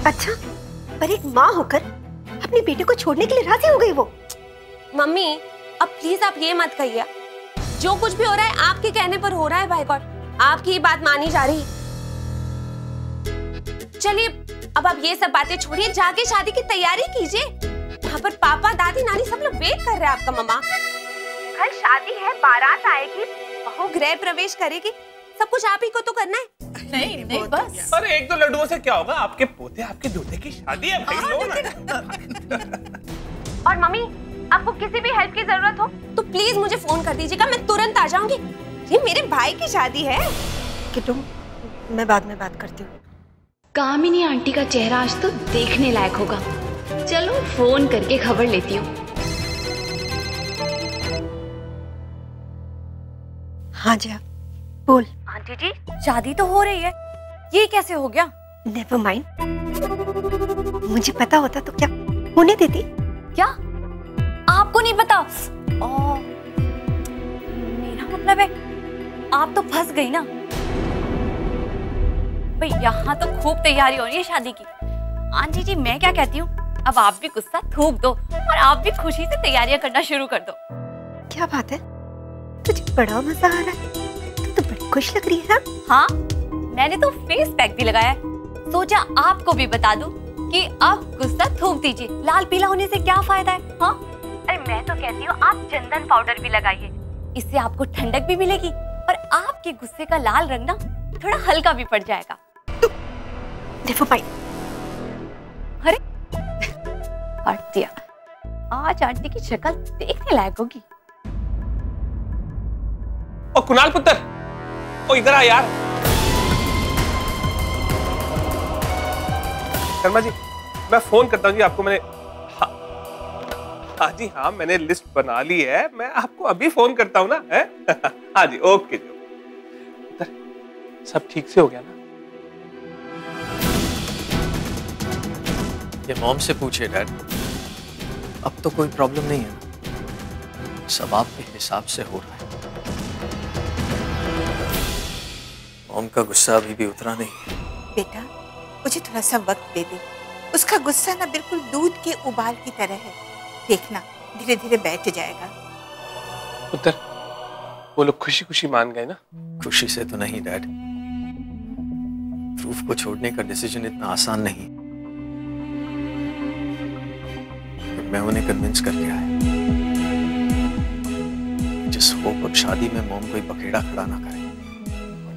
अच्छा, पर एक माँ होकर अपने बेटे को छोड़ने के लिए राजी हो गई वो। मम्मी अब प्लीज आप ये मत कहिए, जो कुछ भी हो रहा है आपके कहने पर हो रहा है। बाय गॉड, आपकी ही बात मानी जा रही। चलिए अब आप ये सब बातें छोड़िए, जाके शादी की तैयारी कीजिए। यहाँ पर पापा दादी नानी सब लोग वेट कर रहे हैं आपका। मम्मा कल शादी है, बारात आएगी, बहू गृह प्रवेश करेगी, सब कुछ आप ही को तो करना है। नहीं नहीं बस। अरे एक दो लड्डुओं से क्या होगा, आपके पोते आपके दूल्हे की शादी है भाई। लो ना। और मम्मी आपको किसी भी हेल्प की जरूरत हो तो प्लीज मुझे फोन कर दीजिएगा, मैं तुरंत आ जाऊंगी। ये मेरे भाई की शादी है। किट्टू, मैं बाद में बात करती हूँ। कामिनी आंटी का चेहरा आज तो देखने लायक होगा। चलो फोन करके खबर लेती हूँ। हाँ जी, बोल। आंटी जी शादी तो हो रही है, ये कैसे हो गया? नेवर माइंड, मुझे पता होता तो क्या होने देती? क्या आपको नहीं पता? मेरा मतलब है आप तो फंस गई ना भाई। यहाँ तो खूब तैयारी हो रही है शादी की। आंटी जी मैं क्या कहती हूँ, अब आप भी गुस्सा थूक दो और आप भी खुशी से तैयारियां करना शुरू कर दो। क्या बात है, तुझे बड़ा मजा आ रहा है, तू तो बड़ी खुश लग रही है। हाँ मैंने तो फेस पैक भी लगाया है, सोचा आपको भी बता दूं कि आप गुस्सा थूक दीजिए, लाल पीला होने से क्या फायदा है। हाँ अरे मैं तो कहती हूँ आप चंदन पाउडर भी लगाइए, इससे आपको ठंडक भी मिलेगी और आपके गुस्से का लाल रंग ना थोड़ा हल्का भी पड़ जाएगा। देखो भाई, अरे हट दिया, आज आंटी की शक्ल देखने लायक होगी। ओ कुणाल पुत्र, ओ इधर आ यार। शर्मा जी मैं फोन करता हूँ जी आपको। मैंने हाँ जी हाँ, मैंने लिस्ट बना ली है, मैं आपको अभी फोन करता हूँ ना है। हाँ जी ओके जी। पुत्र सब ठीक से हो गया ना? ये मॉम से पूछिए डैड, अब तो कोई प्रॉब्लम नहीं है, सब आपके हिसाब से हो रहा है। मॉम का गुस्सा अभी भी उतरा नहीं। बेटा मुझे थोड़ा सा वक्त दे दे, उसका गुस्सा ना बिल्कुल दूध के उबाल की तरह है, देखना धीरे धीरे बैठ जाएगा। पुत्र वो लोग खुशी खुशी मान गए ना? खुशी से तो नहीं डैड, ध्रुव को छोड़ने का डिसीजन इतना आसान नहीं, मैं उन्हें कन्विंस करके आया। जिस होप अब शादी में मॉम कोई बखेड़ा खड़ा ना करे।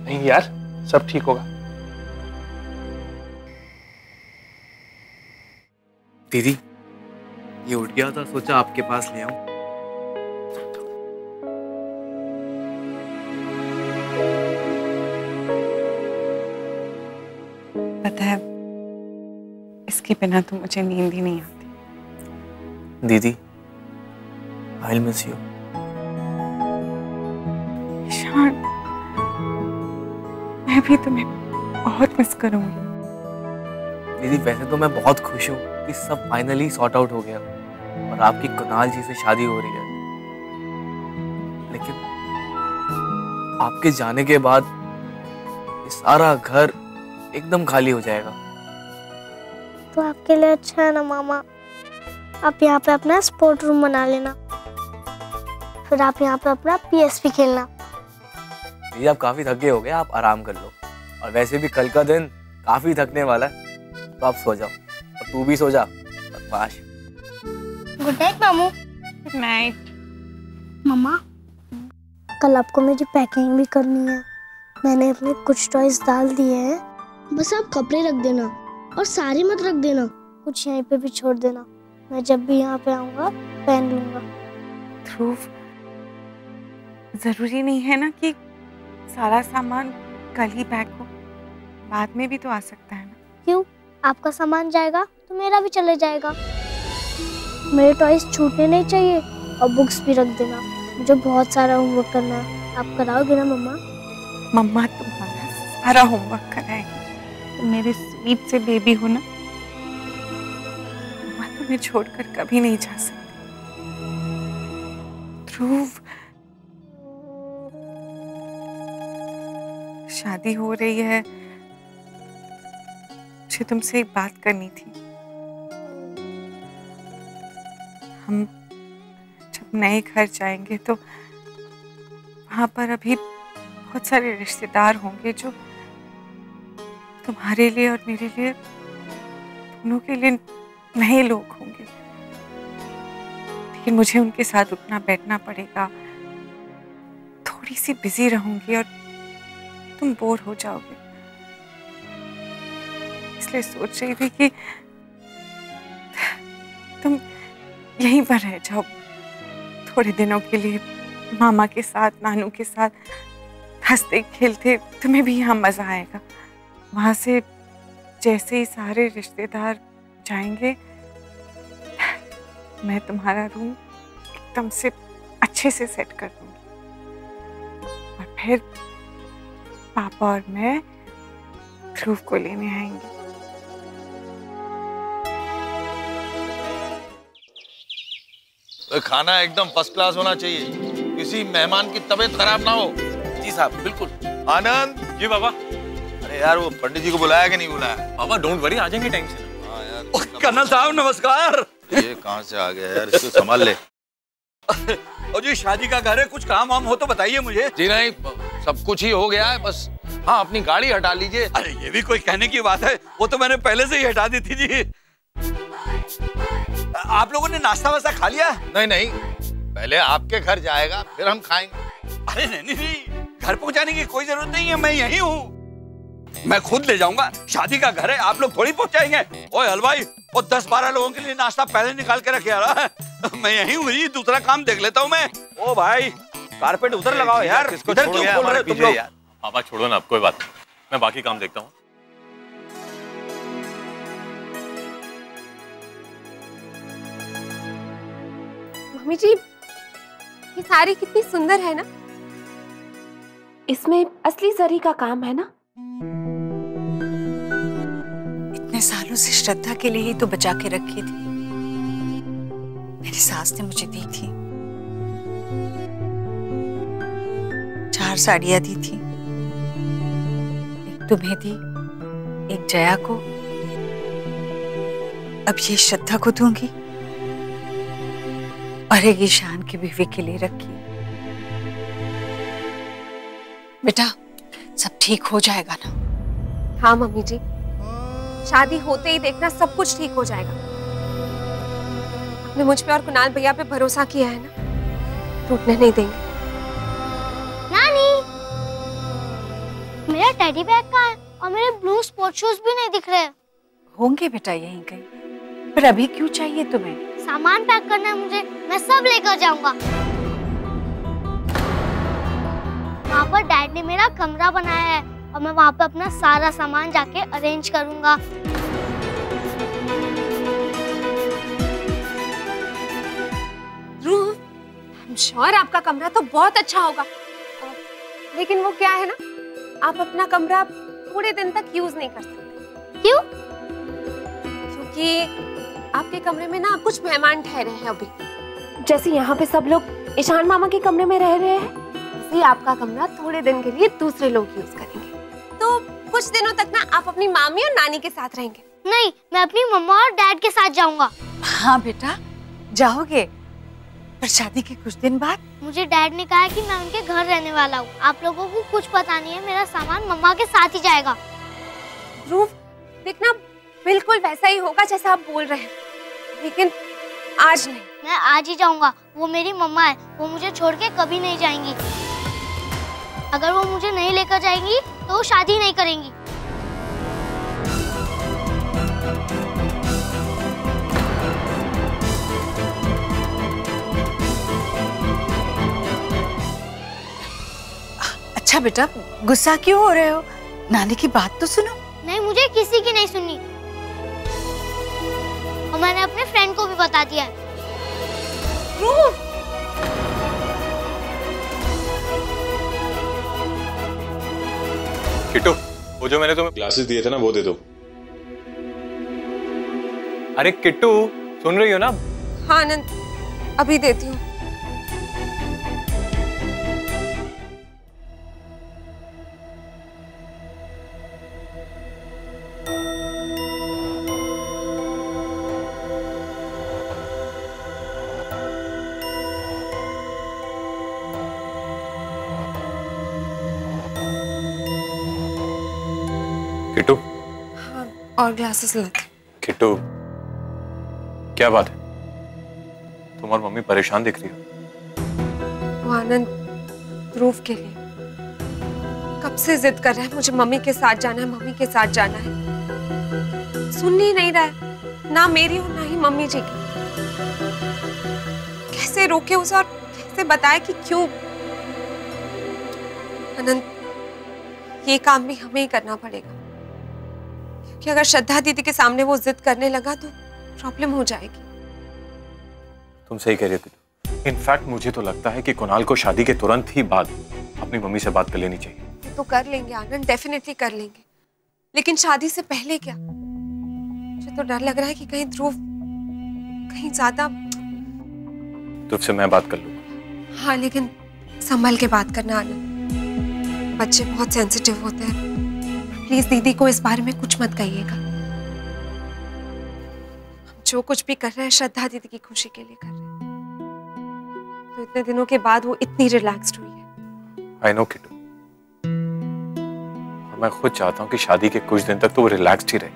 नहीं यार सब ठीक होगा। दीदी ये उठ गया था, सोचा आपके पास ले आऊं। पता है इसके बिना तो मुझे नींद ही नहीं आती। दीदी I will miss you. Ishaan मैं भी तुम्हें बहुत मिस करूंगी। दीदी वैसे तो मैं बहुत खुश हूँ कि सब फाइनली सॉर्ट आउट हो गया और आपकी कुणाल जी से शादी हो रही है, लेकिन आपके जाने के बाद ये सारा घर एकदम खाली हो जाएगा। तो आपके लिए अच्छा है ना मामा, आप यहाँ पे अपना स्पोर्ट रूम बना लेना, फिर आप यहाँ पे अपना PSP खेलना। दीदी आप काफी थके हो गए, आप आराम कर लो, और वैसे भी कल का दिन काफी थकने वाला है, तो आप सो जाओ और तू भी सो जा। बदमाश। गुड नाइट मामू। Good night. मम्मा कल आपको मेरी पैकिंग भी करनी है, मैंने अपने कुछ टॉयज डाल दिए हैं, बस आप कपड़े रख देना और सारे मत रख देना, कुछ यहीं पे भी छोड़ देना, मैं जब भी यहाँ पे आऊँगा पहन लूँगा। ध्रुव जरूरी नहीं है ना कि सारा सामान कल ही पैक हो, बाद में भी तो आ सकता है ना। क्यों, आपका सामान जाएगा तो मेरा भी चले जाएगा। मेरे टॉयज छूटने नहीं चाहिए, और बुक्स भी रख देना, मुझे बहुत सारा होमवर्क करना है, आप कराओगे ना मम्मा? मम्मा तुम्हारा सारा होमवर्क कराएगी, तुम मेरे स्वीट से बेबी हो ना, मम्मा तुम्हें छोड़कर कभी नहीं जा सकती। ध्रुव शादी हो रही है, मुझे मुझे तुमसे एक बात करनी थी। हम जब नए घर जाएंगे तो वहां पर अभी बहुत सारे रिश्तेदार होंगे जो तुम्हारे लिए और मेरे लिए दोनों के लिए नए लोग होंगे। लेकिन मुझे उनके साथ उठना बैठना पड़ेगा, थोड़ी सी बिजी रहूंगी और तुम बोर हो जाओगे। इसलिए सोच रही थी कि तुम यहीं पर रह जाओ थोड़े दिनों के लिए, मामा के साथ, नानू के साथ हंसते खेलते, तुम्हें भी यहाँ मजा आएगा। वहां से जैसे ही सारे रिश्तेदार जाएंगे मैं तुम्हारा रूम एकदम से अच्छे से सेट कर दूंगी और फिर पापा और मैं ध्रुव को लेने आएंगे। तो खाना एकदम फर्स्ट क्लास होना चाहिए, किसी मेहमान की तबीयत खराब ना हो। जी साहब, बिल्कुल। आनंद। जी बाबा। अरे यार वो पंडित जी को बुलाया कि नहीं बुलाया? बाबा डोंट वरी, आ जाएंगे टाइम से। हाँ यार। कर्नल साहब नमस्कार। ये कहाँ से आ गया यार, इसको संभाल ले। और जी शादी का घर है, कुछ काम वाम हो तो बताइए मुझे। जी नहीं, सब कुछ ही हो गया है, बस हाँ अपनी गाड़ी हटा लीजिए। अरे ये भी कोई कहने की बात है, वो तो मैंने पहले से ही हटा दी थी जी। आप लोगों ने नाश्ता वास्ता खा लिया? नहीं नहीं, पहले आपके घर जाएगा फिर हम खाएंगे। अरे नहीं नहीं, घर पहुंचाने की कोई जरूरत नहीं है, मैं यही हूँ। मैं खुद ले जाऊंगा, शादी का घर है, आप लोग थोड़ी पहुंचाएंगे। ओए हलवाई, और 10-12 लोगों के लिए नाश्ता पहले निकाल के रखे यार। मैं यही हूँ जी, दूसरा काम देख लेता हूँ मैं। ओ भाई, कारपेट उधर लगाओ यार, इधर क्यों खोल रहे हो तुम लोग? पापा छोड़ो ना, अब कोई बात नहीं, मैं बाकी काम देखता हूँ। मम्मी जी, ये साड़ी कितनी सुंदर है ना, इसमें असली जरी का काम है ना। इतने सालों से श्रद्धा के लिए ही तो बचा के रखी थी, मेरी सास ने मुझे दी थी। 4 साड़ियां दी थी, एक तुम्हें दी, एक जया को, अब ये श्रद्धा को दूंगी और एक ईशान की बीवी के लिए रखी। बेटा सब ठीक हो जाएगा ना? हाँ मम्मी जी, शादी होते ही देखना सब कुछ ठीक हो जाएगा। आपने मुझ पे और कुणाल भैया पे भरोसा किया है ना, टूटने नहीं देंगे। नानी, मेरा टेडी बैग कहाँ है? और मेरे ब्लू स्पोर्ट शूज भी नहीं दिख रहे। होंगे बेटा यहीं कहीं, पर अभी क्यों चाहिए तुम्हें? सामान पैक करना है मुझे, मैं सब लेकर जाऊंगा। वहाँ पर डैड ने मेरा कमरा बनाया है और मैं वहाँ पे अपना सारा सामान जाके अरेंज करूंगा। ध्रुव, I'm sure आपका कमरा तो बहुत अच्छा होगा, लेकिन वो क्या है ना, आप अपना कमरा थोड़े दिन तक यूज नहीं कर सकते। क्यों? क्योंकि आपके कमरे में ना कुछ मेहमान ठहरे हैं अभी। जैसे यहाँ पे सब लोग ईशान मामा के कमरे में रह रहे हैं, इसलिए आपका कमरा थोड़े दिन के लिए दूसरे लोग यूज करेंगे। तो कुछ दिनों तक ना आप अपनी मामी और नानी के साथ रहेंगे। नहीं, मैं अपनी मम्मा और डैड के साथ जाऊंगा। हाँ बेटा जाओगे, पर शादी के कुछ दिन बाद। मुझे डैड ने कहा है कि मैं उनके घर रहने वाला हूँ। आप लोगों को कुछ पता नहीं है, मेरा सामान मम्मा के साथ ही जाएगा। ध्रुव, देखना बिल्कुल वैसा ही होगा जैसा आप बोल रहे हैं, लेकिन आज नहीं। मैं आज ही जाऊंगा, वो मेरी मम्मा है, वो मुझे छोड़ के कभी नहीं जाएंगी। अगर वो मुझे नहीं लेकर जाएंगी तो वो शादी नहीं करेंगी। अच्छा बेटा, गुस्सा क्यों हो रहे हो? नानी की बात तो सुनो। नहीं, मुझे किसी की नहीं सुननी, और मैंने अपने फ्रेंड को भी बता दिया है। किट्टू, वो जो मैंने तुम्हें ग्लासेस दिए थे ना, वो दे दो। अरे किट्टू, सुन रही हो ना? हाँ आनंद, अभी देती हूँ। और ग्लासेस लाती। किट्टू, क्या बात है? तुम और मम्मी परेशान दिख रही हो। वो आनंद ध्रुव के लिए कब से जिद कर रहा है, मुझे मम्मी के साथ जाना है, मम्मी के साथ जाना है। सुन ही नहीं रहा है, ना मेरी और ना ही मम्मी जी की। कैसे रोके उसे और कैसे बताए कि क्यों? आनंद, ये काम भी हमें ही करना पड़ेगा, क्योंकि अगर श्रद्धा दीदी के सामने वो जिद करने लगा तो प्रॉब्लम हो जाएगी। तुम सही कह रही हो। इनफैक्ट मुझे तो लगता है कि कुणाल को शादी के तुरंत ही बाद अपनी मम्मी से बात कर लेनी चाहिए। तो कर लेंगे आनंद, डेफिनेटली कर लेंगे, लेकिन शादी से पहले क्या? मुझे तो डर लग रहा है कि कहीं ध्रुव कहीं ज्यादा। ध्रुव से मैं बात कर लूंगा। हाँ, लेकिन संभल के बात करना आनंद, बच्चे बहुत सेंसिटिव होते हैं। प्लीज दीदी को इस बारे में कुछ मत कहिएगा। जो कुछ भी कर रहे हैं श्रद्धा दीदी की खुशी के लिए कर रहे हैं। तो इतने दिनों के बाद वो इतनी रिलैक्स्ड हुई है। आई नो किट्टू, और मैं खुद चाहता हूँ कि शादी के कुछ दिन तक तो वो रिलैक्स्ड ही रहे।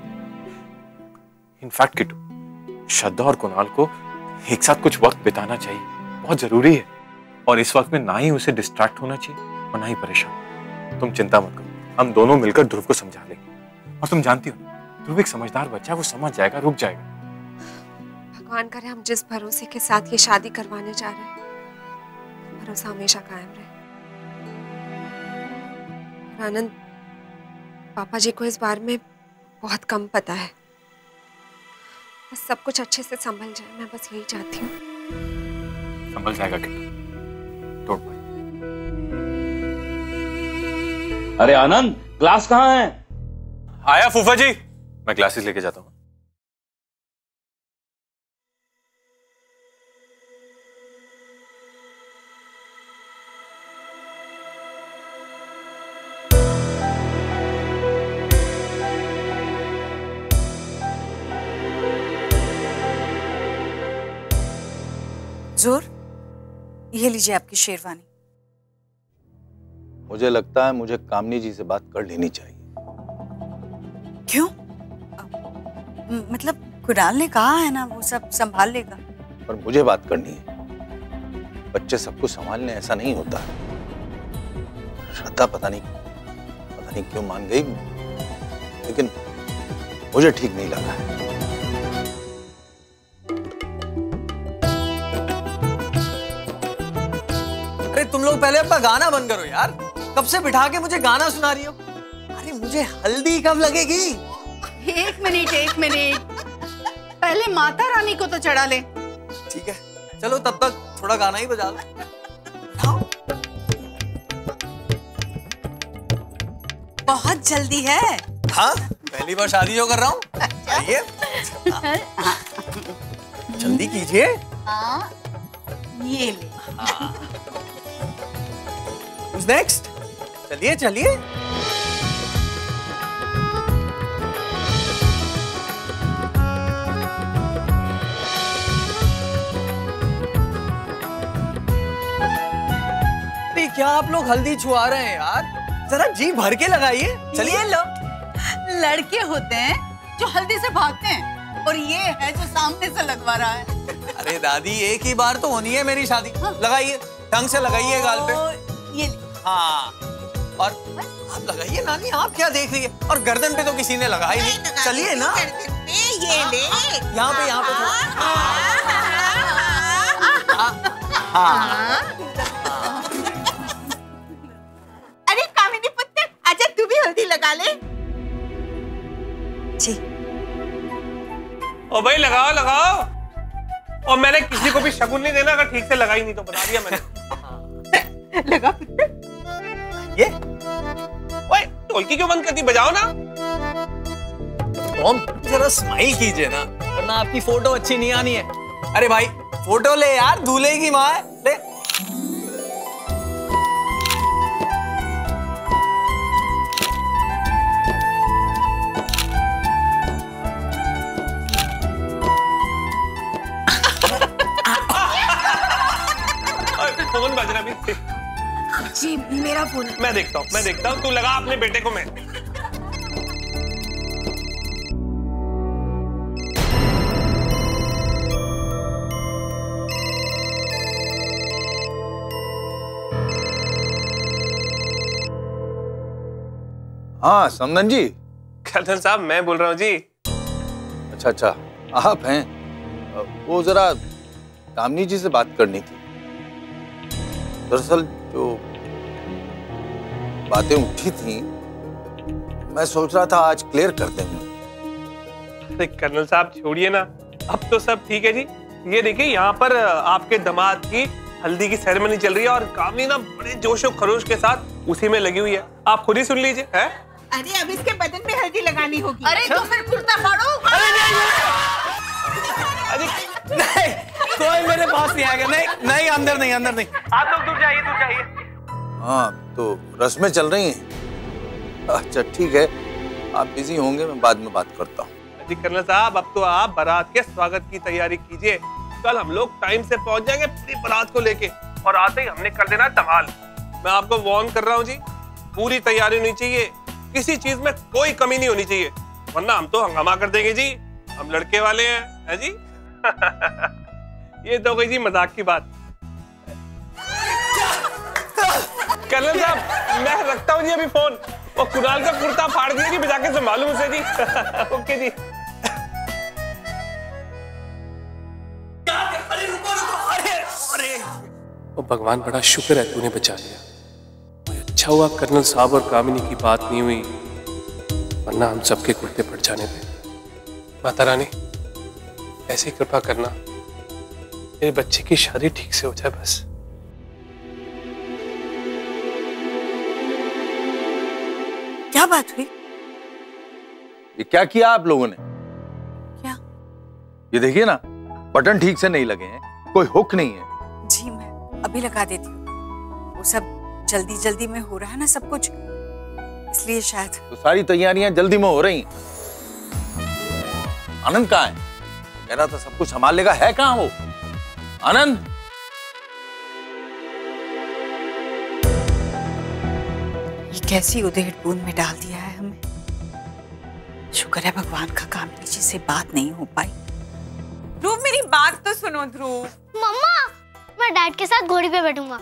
इनफैक्ट किट्टू, श्रद्धा और कुणाल को एक साथ कुछ वक्त बिताना चाहिए, बहुत जरूरी है। और इस वक्त में ना ही उसे डिस्ट्रैक्ट होना चाहिए और ना ही परेशान। तुम चिंता मत करो, हम दोनों मिलकर ध्रुव को समझा लेंगे। और तुम जानती हो ध्रुव एक समझदार बच्चा है, वो समझ जाएगा, रुक जाएगा। भगवान करे हम जिस भरोसे के साथ ये शादी करवाने जा रहे हैं, भरोसा हमेशा कायम रहे। आनंद, पापा जी को इस बारे में बहुत कम पता है। बस सब कुछ अच्छे से संभल जाए, मैं बस यही चाहती हूँ। संभल जाएगा किट्टू, डोंट वरी। अरे आनंद, ग्लास कहाँ है? आया फूफा जी, मैं ग्लासेस लेके जाता हूँ। जोर, ये लीजिए आपकी शेरवानी। मुझे लगता है मुझे कामनी जी से बात कर लेनी चाहिए। क्यों? मतलब कुणाल ने कहा है ना वो सब संभाल लेगा। पर मुझे बात करनी है। बच्चे सब कुछ संभालने ऐसा नहीं होता। श्रद्धा पता नहीं क्यों मान गई, लेकिन मुझे ठीक नहीं लगा है। अरे तुम लोग पहले अपना गाना बंद करो यार, कब से बिठा के मुझे गाना सुना रही हो। अरे मुझे हल्दी कब लगेगी? एक मिनट, पहले माता रानी को तो चढ़ा ले। ठीक है, चलो तब तक थोड़ा गाना ही बजा लो। बहुत जल्दी है। हाँ, पहली बार शादी जो कर रहा हूँ। आइए, जल्दी कीजिए। हाँ, ये ले। Who's next? चलिए चलिए। अरे क्या आप लोग हल्दी छुआ रहे हैं यार, जरा जी भर के लगाइए। चलिए। ये लो, लड़के होते हैं जो हल्दी से भागते हैं और ये है जो सामने से लगवा रहा है। अरे दादी, एक ही बार तो होनी है मेरी शादी। लगाइए, ढंग से लगाइए गाल पे। ये हाँ, और आप लगाइए नानी, आप क्या देख रही है? और गर्दन पे तो किसी ने लगा ही नहीं। चलिए ना, ये ले। यहाँ पे अरे कामिनी पुत्र, आजा तू भी हल्दी लगा ले। जी। ओ भाई लगाओ लगाओ। और मैंने किसी को भी शगुन नहीं देना, अगर ठीक से लगाई नहीं तो बता दिया मैंने। लगा पुत्र। ये ओए, ढोलकी क्यों बंद करती? बजाओ ना। टॉम, जरा स्माइल कीजिए ना, वरना आपकी फोटो अच्छी नहीं आनी है। अरे भाई, फोटो ले यार, दूल्हे की माँ है, ले। फोन बज रहा है। जी, मेरा फोन है। मैं देखता हूँ, तू लगा अपने बेटे को। मैं हाँ समदन जी। कर्नल साहब मैं बोल रहा हूँ जी। अच्छा अच्छा, आप हैं। वो जरा कामनी जी से बात करनी थी। दरअसल जो बातें उठी थी मैं सोच रहा था आज क्लियर कर देंगे। अरे कर्नल साहब छोड़िए ना, अब तो सब ठीक है जी। ये देखिए यहाँ पर आपके दामाद की हल्दी की सेरेमनी चल रही है और कामनी ना बड़े जोशो खरोश के साथ उसी में लगी हुई है। आप खुद ही सुन लीजिए। है अरे अब इसके बदन में हल्दी लगानी होगी। अरे तो फिर कुर्ता फाड़ो। अरे नहीं, कोई मेरे पास नहीं आएगा। नहीं नहीं, अंदर नहीं, अंदर नहीं। आप लोग दूर जाइए, दूर जाइए। हाँ तो रस्में चल रही हैं। अच्छा ठीक है, आप बिजी होंगे, मैं बाद में बात करता हूँ। जी कर्नल साहब अब तो आप बारात के स्वागत की तैयारी कीजिए। कल हम लोग टाइम से पहुंच जाएंगे पूरी बारात को लेके, और आते ही हमने कर देना धमाल। मैं आपको वार्न कर रहा हूँ जी, पूरी तैयारी होनी चाहिए, किसी चीज में कोई कमी नहीं होनी चाहिए, वरना हम तो हंगामा कर देंगे जी। हम लड़के वाले हैं, है जी। ये तो गई जी मजाक की बात। कर्नल साहब मैं रखता हूँ जी अभी फोन, और कुणाल का कुर्ता फाड़ दिया जी, बजा के संभालू उसे जी। ओके जी। ओ भगवान बड़ा शुक्र है तूने बचा लिया। अच्छा हुआ कर्नल साहब और कामिनी की बात नहीं हुई, वरना हम सबके कुर्ते फट जाने थे। माता रानी ऐसी कृपा करना मेरे बच्चे की शादी ठीक से हो जाए बस। क्या बात हुई? ये क्या किया आप लोगों ने? क्या? ये देखिए ना, बटन ठीक से नहीं लगे हैं, कोई हुक नहीं है। जी मैं अभी लगा देती हूँ। वो सब जल्दी जल्दी में हो रहा है ना सब कुछ, इसलिए शायद। तो सारी तैयारियां जल्दी में हो रही हैं। आनंद कहाँ है? कह रहा था सब कुछ संभाल लेगा, है कहाँ वो? आनंद! ये कैसी उधेड़ बूंद में डाल दिया है हमें। शुक्र है भगवान का कामनी जी से बात नहीं हो पाई। ध्रुव मेरी बात तो सुनो ध्रुव। मम्मा मैं डैड के साथ घोड़ी पे बैठूंगा।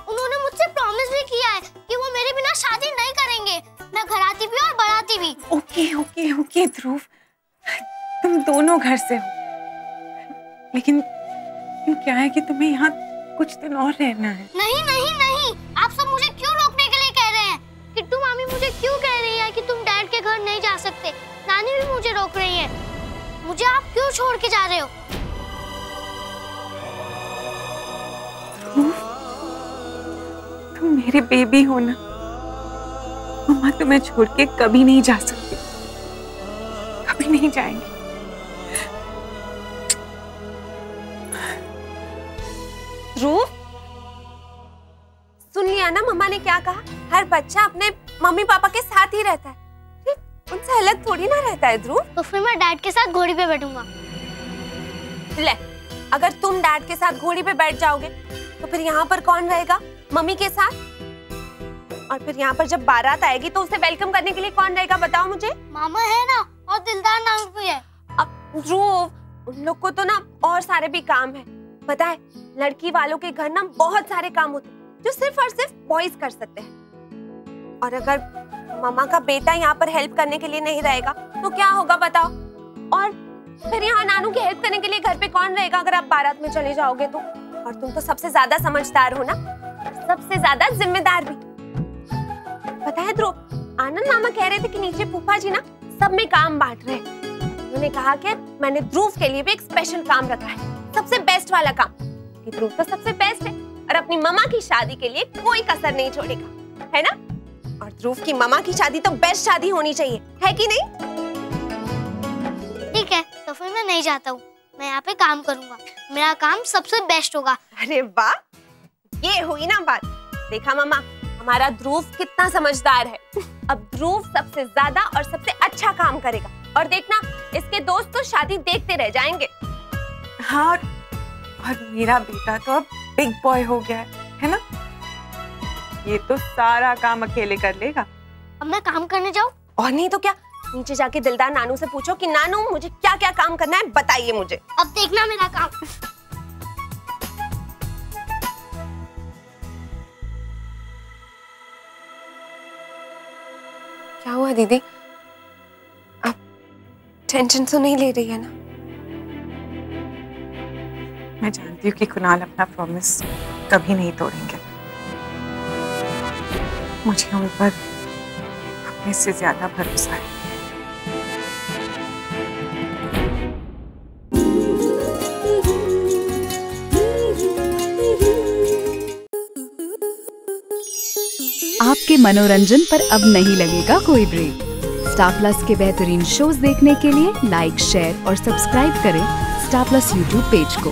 उन्होंने मुझसे प्रॉमिस भी किया है कि वो मेरे बिना शादी नहीं करेंगे। मैं घर आती भी और बढ़ाती भी। ओके ओके ओके ध्रुव, तुम दोनों घर से हो, लेकिन क्या है कि तुम्हें यहाँ कुछ दिन और रहना है। नहीं नहीं नहीं, आप सब मुझे क्यों रोकने के लिए कह रहे हैं? किट्टू मामी मुझे क्यों कह रही है कि तुम डैड के घर नहीं जा सकते? नानी भी मुझे रोक रही है। मुझे आप क्यों छोड़ के जा रहे हो? तुम मेरे बेबी हो ना, मम्मा तुम्हें छोड़ के कभी नहीं जा सकती, कभी नहीं जाएंगे। ध्रुव सुन लिया ना मम्मा ने क्या कहा? हर बच्चा अपने मम्मी पापा के साथ ही रहता है, उनसे अलग थोड़ी ना रहता है ध्रुव। तो फिर मैं डैड के साथ घोड़ी पे बैठूंगा। ले, अगर तुम डैड के साथ घोड़ी पे बैठ जाओगे तो फिर यहाँ पर कौन रहेगा? मम्मी के साथ। और फिर यहाँ पर जब बारात आएगी तो उसे वेलकम करने के लिए कौन रहेगा बताओ मुझे? मामा है ना, और दिलदार नाम भी है। अब ध्रुव उन लोग को तो ना और सारे भी काम है, पता है लड़की वालों के घर ना बहुत सारे काम होते हैं जो सिर्फ और सिर्फ बॉयज कर सकते हैं। और अगर मामा का बेटा यहाँ पर हेल्प करने के लिए नहीं रहेगा तो क्या होगा बताओ? और फिर यहाँ नानू की हेल्प करने के लिए घर पे कौन रहेगा अगर आप बारात में चले जाओगे तो? और तुम तो सबसे ज्यादा समझदार हो ना, सबसे ज्यादा जिम्मेदार भी। पता है ध्रुव, आनंद मामा कह रहे थे कि नीचे फूफा जी ना सब में काम बांट रहे हैं। उन्होंने कहा कि मैंने ध्रुव के लिए भी एक स्पेशल काम रखा है, सबसे बेस्ट वाला काम, कि ध्रुव तो सबसे बेस्ट है और अपनी मम्मा की शादी के लिए कोई कसर नहीं छोड़ेगा, है ना? और ध्रुव की मम्मा की शादी तो बेस्ट शादी होनी चाहिए, है कि नहीं? ठीक है, तो फिर मैं नहीं जाता हूँ, मैं यहाँ पे काम करूँगा, मेरा काम सबसे बेस्ट होगा। अरे वाह, ये हुई ना बात। देखा मम्मा, हमारा ध्रुव कितना समझदार है। अब ध्रुव सबसे ज्यादा और सबसे अच्छा काम करेगा, और देखना इसके दोस्त तो शादी देखते रह जाएंगे। हाँ, और मेरा बेटा तो अब बिग बॉय हो गया है ना, ये तो सारा काम अकेले कर लेगा। अब मैं काम करने जाऊँ? और नहीं तो क्या, नीचे जाके दिलदार नानू से पूछो कि नानू मुझे क्या क्या काम करना है, बताइए मुझे। अब देखना मेरा काम। क्या हुआ दीदी? आप टेंशन तो नहीं ले रही है ना? मैं जानती हूँ कि कुणाल अपना प्रॉमिस कभी नहीं तोड़ेंगे। मुझे उन पर अपने से ज्यादा भरोसा है। आपके मनोरंजन पर अब नहीं लगेगा कोई ब्रेक। स्टार प्लस के बेहतरीन शोज देखने के लिए लाइक, शेयर और सब्सक्राइब करें स्टार प्लस यूट्यूब पेज को।